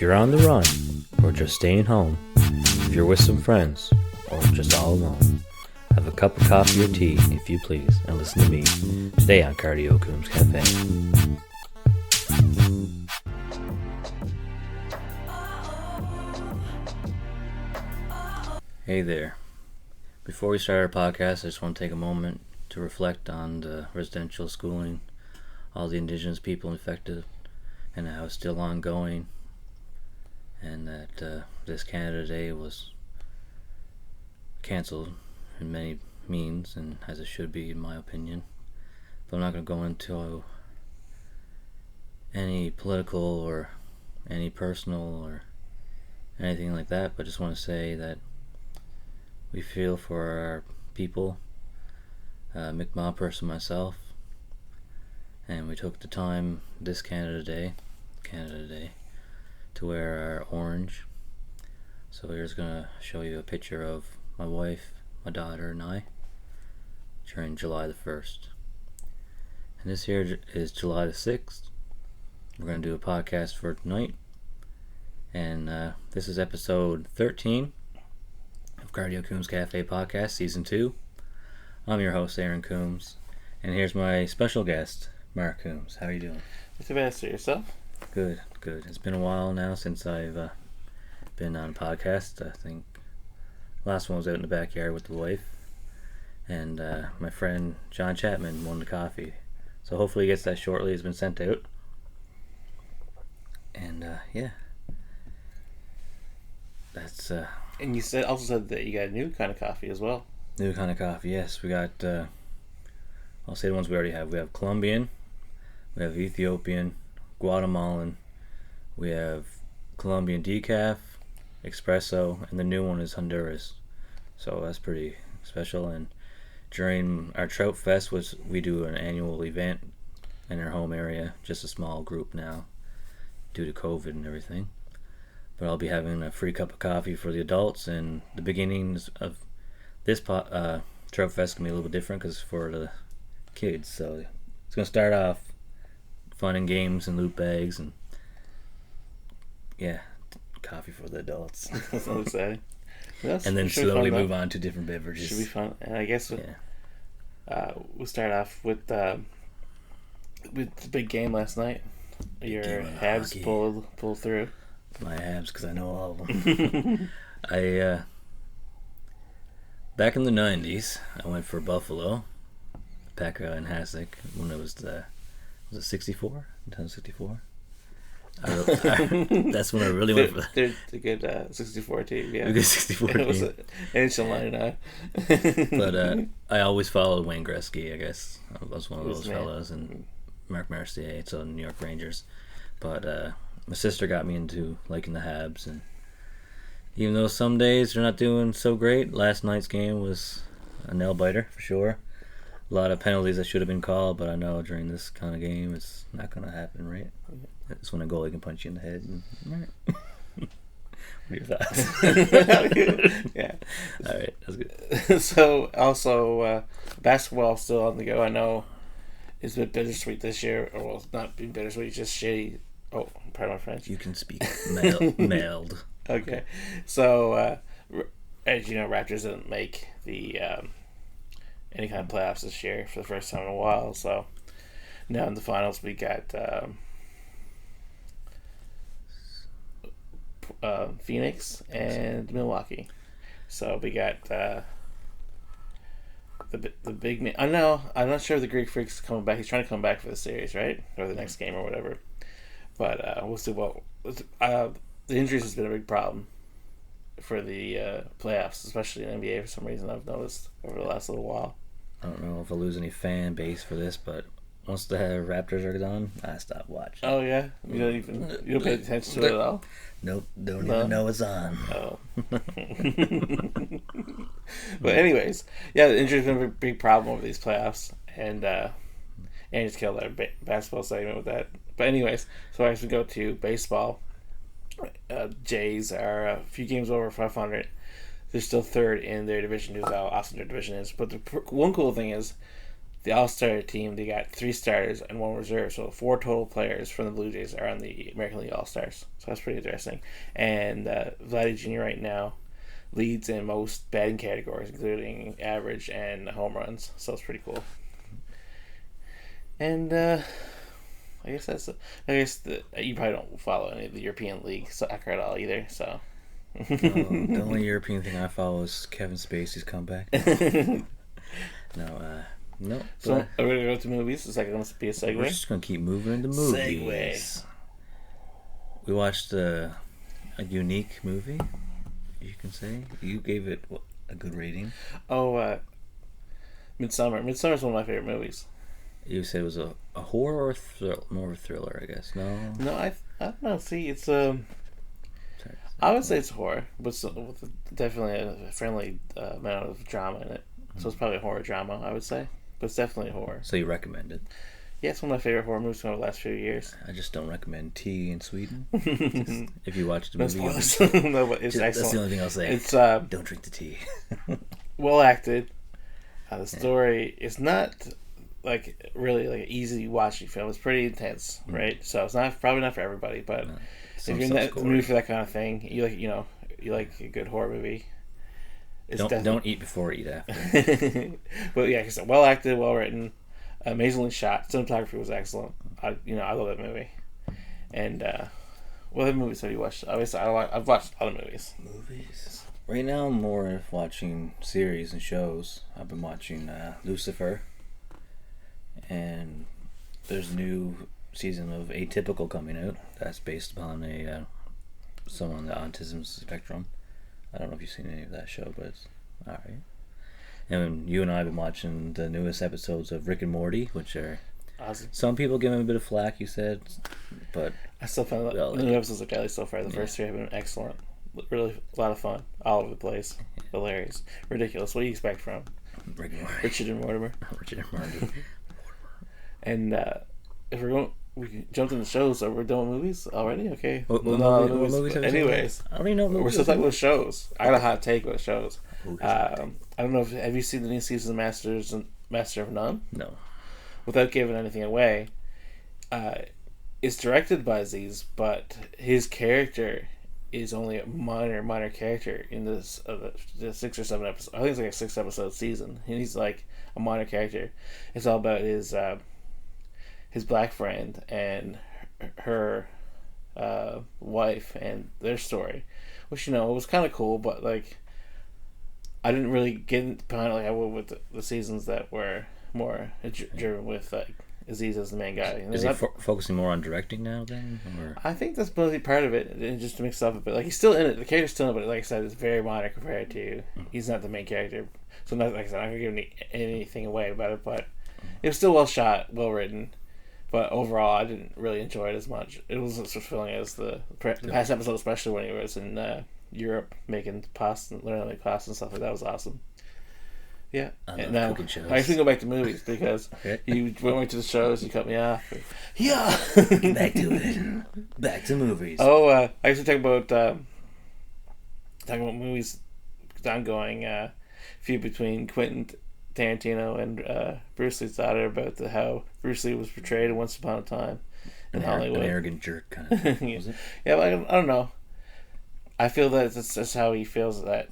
you're on the run, or just staying home, if you're with some friends, or just all alone, have a cup of coffee or tea, if you please, and listen to me today on Marc Coombs Cafe. Hey there. Before we start our podcast, I just want to take a moment to reflect on the residential schooling, all the indigenous people infected, and how it's still ongoing, and that this Canada Day was cancelled in many means, and as it should be in my opinion. But I'm not going to go into any political or any personal or anything like that, but just want to say that we feel for our people, Mi'kmaq person myself, and we took the time this Canada Day, to wear our orange. So here's gonna show you a picture of my wife, my daughter, and I during July the 1st. And this here is July the 6th. We're gonna do a podcast for tonight, and this is episode 13 of Marc Coombs Cafe Podcast, Season 2. I'm your host, Aaron Coombs, and here's my special guest, Marc Coombs. How are you doing? What's the best for yourself? Good. It's been a while now since I've been on a podcast. I think last one was out in the backyard with the wife, and my friend John Chapman won the coffee. So hopefully he gets that shortly. It's been sent out. And yeah. That's And you also said that you got a new kind of coffee as well. New kind of coffee, yes. We got, I'll say the ones we already have. We have Colombian, we have Ethiopian, Guatemalan, we have Colombian decaf, espresso, and the new one is Honduras. So that's pretty special. And during our Trout Fest, which we do an annual event in our home area, just a small group now due to COVID and everything. But I'll be having a free cup of coffee for the adults, and the beginnings of this Trout Fest can be a little bit different because it's for the kids. So it's going to start off fun and games and loot bags, and yeah, coffee for the adults. That's so exciting. And then slowly move on to different beverages. Should be fun. And I guess we'll start off with the big game last night. Your Habs pulled through. My Habs, because I know all of them. Back in the 90s, I went for Buffalo, Pekka and Hasek, when it was it 64? 1964? That's when I really went for. They're a good 64 team, yeah. A good 64 team. It was an NHL line. But I always followed Wayne Gretzky, I guess. I was one of those fellas, and Marc Mercier, so New York Rangers. But my sister got me into liking the Habs, and even though some days they're not doing so great, last night's game was a nail-biter for sure. A lot of penalties that should have been called, but I know during this kind of game it's not going to happen, right? It's when a goalie can punch you in the head. And, right. What are your thoughts? Yeah. All right, that's good. So, also, basketball still on the go. I know it's a bit bittersweet this year. Or, well, it's not being bittersweet, it's just shitty. Oh, pardon my French. You can speak mailed. Okay. So, as you know, Raptors didn't make the any kind of playoffs this year for the first time in a while. So, now in the finals, we got Phoenix and Milwaukee. So, we got the big man. I know. I'm not sure if the Greek Freak's coming back. He's trying to come back for the series, right? Or the next game or whatever. But we'll see. The injuries has been a big problem for the playoffs, especially in the NBA for some reason. I've noticed over the last little while. I don't know if I'll lose any fan base for this, but once the Raptors are done, I stop watching. Oh yeah, you don't pay attention to it at all. Nope, don't even know it's on. Oh. But anyways, yeah, the injuries have been a big problem over these playoffs, and just killed our basketball segment with that. But anyways, so as we go to baseball, Jays are a few games over 500. They're still third in their division due to how awesome their division is. But the one cool thing is the All-Star team, they got 3 starters and 1 reserve, so 4 total players from the Blue Jays are on the American League All-Stars. So that's pretty interesting. And Vladdy Jr. right now leads in most batting categories, including average and home runs. So it's pretty cool. And I guess that's. You probably don't follow any of the European League soccer at all either. So. The only European thing I follow is Kevin Spacey's comeback. No. So are we gonna go to movies? Is that gonna be a segue? We're just gonna keep moving into movies. Segue. We watched a unique movie. You can say you gave it a good rating. Oh, Midsummer. Midsummer is one of my favorite movies. You said it was a horror or more of a thriller, I guess. No, I don't know. See, it's I would say it's horror, but with definitely a friendly amount of drama in it. So it's probably a horror drama, I would say. But it's definitely horror. So you recommend it? Yeah, it's one of my favorite horror movies from the last few years. I just don't recommend Tea in Sweden. If you watch the movie, no, but it's excellent. That's the only thing I'll say. It's don't drink the tea. well acted. The story is not really an easy watching film. It's pretty intense, right? So it's probably not for everybody, but if you're in the mood for that kind of thing, you like a good horror movie. Don't eat before, eat after. But yeah, like I said, well acted, well written, amazingly shot. Cinematography was excellent. I love that movie. And what other movies have you watched? Obviously, I've watched other movies. Right now, I'm more watching series and shows. I've been watching Lucifer, and there's a new season of Atypical coming out. That's based upon someone on the autism spectrum. I don't know if you've seen any of that show, but it's alright. And you and I have been watching the newest episodes of Rick and Morty, which are awesome. Some people give them a bit of flack, you said, but I still find the new episodes of Kelly so far. The first 3 have been excellent. Really a lot of fun. All over the place. Hilarious. Ridiculous. What do you expect from Rick and Morty. Richard and Mortimer? Richard and Morty. And if we're going... We jumped into shows, so we're doing movies already? Okay. What movies have you anyways, seen? I don't even know what we're movies. still talking about shows. I got a hot take about shows. I don't know have you seen the new season of Master of None? No. Without giving anything away, it's directed by Aziz, but his character is only a minor character in this the 6 or 7 episodes. I think it's like a 6-episode season, and he's like a minor character. It's all about his black friend and her wife and their story, which it was kind of cool, but I didn't really get behind it like I would with the seasons that were more driven with Aziz as the main guy. Is he focusing more on directing now then? Or? I think that's mostly part of it, and just to mix it up a bit. He's still in it. The character's still in it, but like I said, it's very minor compared to he's not the main character. So like I said, I'm not gonna give anything away about it, but it was still well shot, well written. But overall, I didn't really enjoy it as much. It wasn't as fulfilling as the past episode, especially when he was in Europe making pasta, learning to make pasta and stuff like that. Was awesome. Yeah. And now, I should go back to movies because you went to the shows, you cut me off. Yeah. Back to it. Back to movies. Oh, I used to talk about movies. Ongoing feud between Quentin Tarantino and Bruce Lee's daughter about how Bruce Lee was portrayed once upon a time in Hollywood. An arrogant jerk kind of thing, was it? Yeah, but I don't know. I feel that that's how he feels that.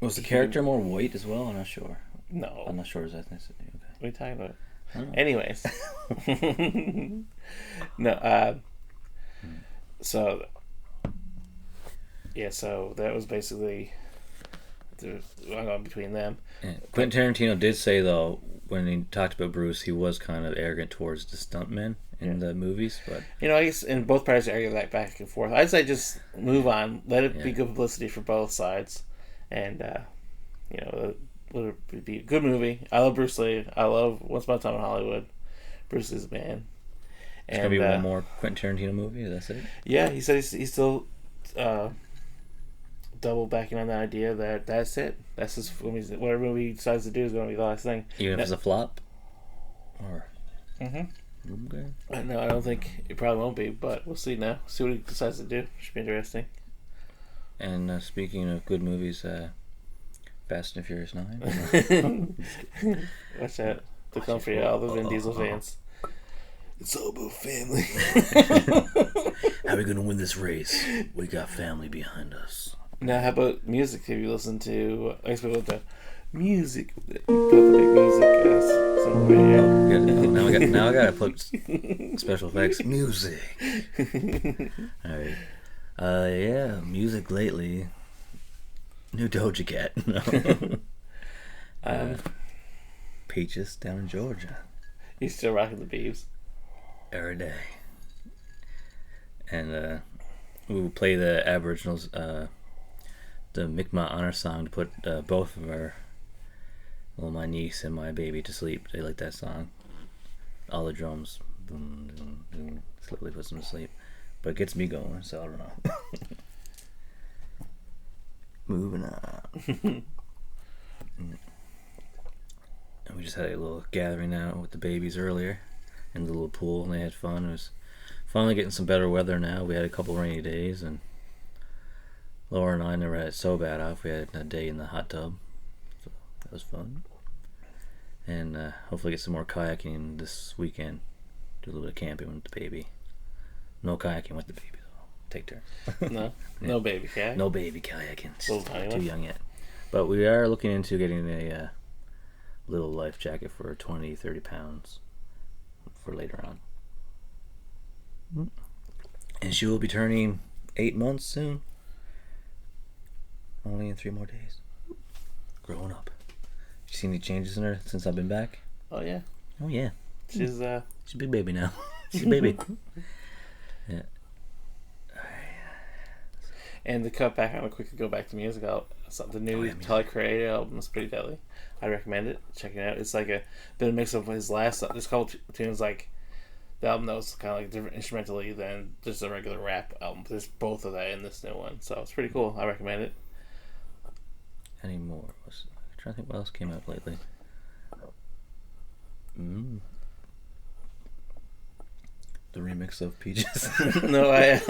Was the character more white as well? I'm not sure. No. I'm not sure his ethnicity. Okay. What are you talking about? Anyways. No, so... Yeah, so that was basically... going between them. Yeah. Quentin Tarantino did say, though, when he talked about Bruce, he was kind of arrogant towards the stuntmen in the movies, but I guess in both parties argue that back and forth. I'd say just move on, let it be good publicity for both sides, and let it be a good movie. I love Bruce Lee. I love Once Upon a Time in Hollywood. Bruce Lee's the man. There's gonna be one more Quentin Tarantino movie. That's it. Yeah, he said he's still double backing on the idea that that's it. That's just whatever movie he decides to do is going to be the last thing. Even if it's a flop, or. Okay. No, I don't think it probably won't be, but we'll see now. See what he decides to do. Should be interesting. And speaking of good movies, Fast and Furious 9. What's that? to come for you, all the Vin Diesel fans. It's all about family. How are we gonna win this race? We got family behind us. Now, how about music? Have you listened to? I guess we looked at music. Put the big music song right here. Now I gotta put special effects. Music. All right. Yeah, music lately. New Doja Cat. No. Peaches down in Georgia. You still rocking the Beebs? Every day. And we will play the Aboriginals, the Mi'kmaq honor song to put both of my niece and my baby to sleep. They like that song. All the drums, boom, boom, boom, slowly puts them to sleep. But it gets me going, so I don't know. Moving on. And we just had a little gathering out with the babies earlier in the little pool, and they had fun. It was finally getting some better weather now. We had a couple rainy days, and Laura and I never had it so bad off. We had a day in the hot tub, so that was fun. And hopefully get some more kayaking this weekend. Do a little bit of camping with the baby. No kayaking with the baby though. Take turns. No, no baby kayak. No baby kayaking. Little tiny Too one. young yet. But we are looking into getting a little life jacket for 20, 30 pounds for later on. And she will be turning 8 months soon. Only in 3 more days. Growing up. You seen any changes in her since I've been back? Oh yeah. Oh yeah. She's a big baby now. She's a baby. Yeah. And to cut back, I'm gonna quickly go back to music. The new Tyler Creator album is pretty deadly. I recommend it. Check it out. It's like a bit of mix of his last. There's a couple tunes like the album that was kind of like different instrumentally than just a regular rap album. There's both of that in this new one, so it's pretty cool. I recommend it. Any more? I'm trying to think what else came out lately. The remix of Peaches. No, I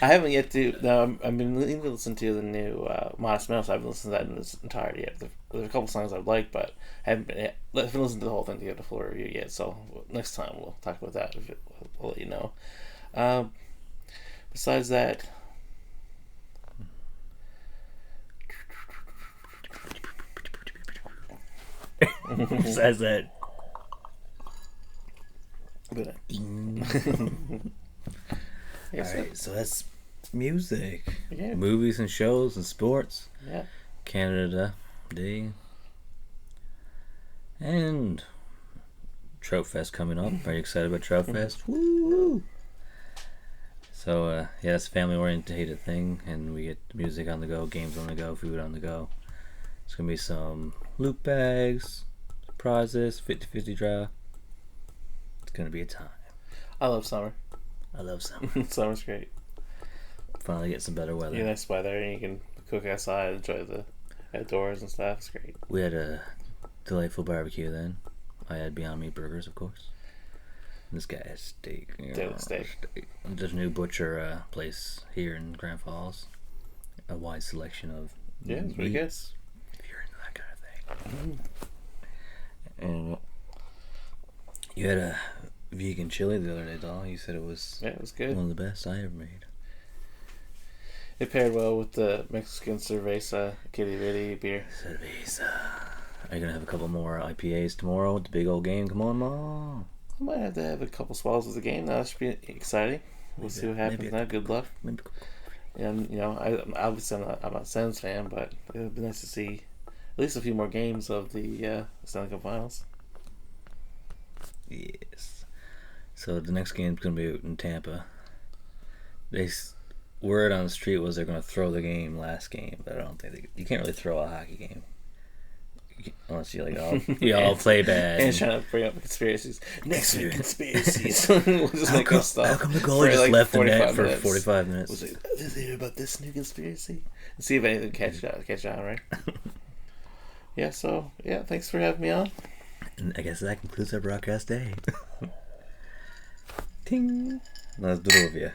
haven't yet to. No, I've been listening to the new Modest Mouse. I haven't listened to that in its entirety yet. There's a couple songs I've liked, but I haven't been listening to the whole thing to get a full review yet. So next time we'll talk about that. I'll let you know. Besides that. Besides that. Alright, so that's music. Yeah. Movies and shows and sports. Yeah. Canada Day. And Trout Fest coming up. Are you excited about Trout Fest? Woo! So, yeah, it's a family-oriented thing, and we get music on the go, games on the go, food on the go. It's going to be some loot bags, prizes, 50-50 draw. It's going to be a time. I love summer. I love summer. Summer's great. Finally get some better weather. Yeah, nice weather, and you can cook outside, enjoy the outdoors and stuff. It's great. We had a delightful barbecue then. I had Beyond Meat burgers, of course. And this guy has steak. Steak. There's a new butcher place here in Grand Falls. A wide selection of it's pretty good. If you're into that kind of thing. And you had a vegan chili the other day, doll. You said it was good. One of the best I ever made. It paired well with the Mexican cerveza kitty bitty beer. Cerveza. Are you gonna have a couple more IPAs tomorrow with the big old game? Come on, Mom. I might have to have a couple swallows of the game. That should be exciting. We'll see what happens now. Good luck. Maybe. And obviously I'm not a Sens fan, but it would be nice to see at least a few more games of the Stanley Cup Finals. Yes. So the next game's gonna be out in Tampa. Word on the street was they're gonna throw the game last game, but I don't think you can't really throw a hockey game unless you all play bad. And trying to bring up conspiracies. Next week, conspiracies. We'll just make up stuff. How come the goalie just left the net for 45 minutes? We'll say, did you hear about this new conspiracy? And see if anything catch on, right? Yeah. So thanks for having me on. And I guess that concludes our broadcast day. Ting. That's good of you.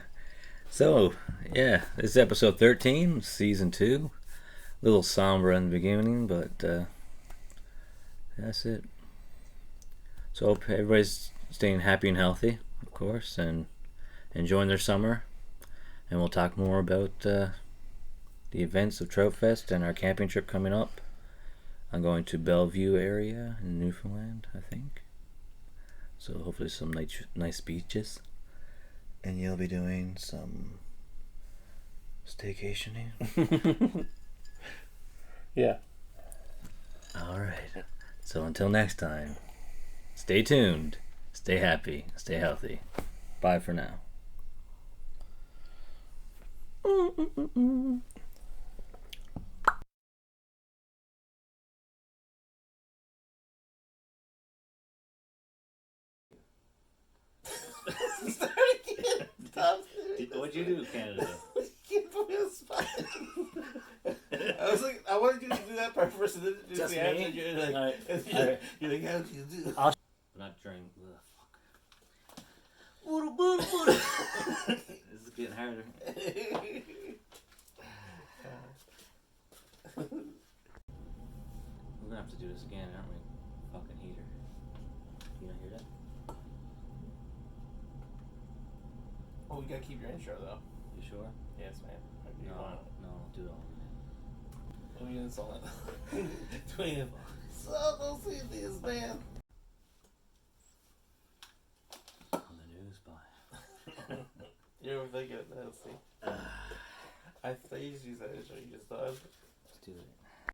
So, yeah, this is episode 13, season 2. A little somber in the beginning, but that's it. So hope everybody's staying happy and healthy, of course, and enjoying their summer. And we'll talk more about the events of Trout Fest and our camping trip coming up. I'm going to Bellevue area in Newfoundland, I think. So hopefully some nice beaches. And you'll be doing some staycationing. Yeah. All right. So until next time, stay tuned, stay happy, stay healthy. Bye for now. Start again. Stop. What'd you do, Canada? You can't put me on the spot. I was like, I wanted you to do that part first and then do Just the me? answer. You're like, Alright. you're like, how did you do? Not during. Fuck. This is getting harder. We're gonna have to do this again, aren't we? Fucking heater. You not hear that? Oh, we gotta keep your intro though. You sure? Yes, man. Or do you want? No, do it all Let me install it. Doing it. So don't see this, man. on the news. Bye. You're overthinking it now, see. I thought you used to use that intro. You just thought. Let's do it.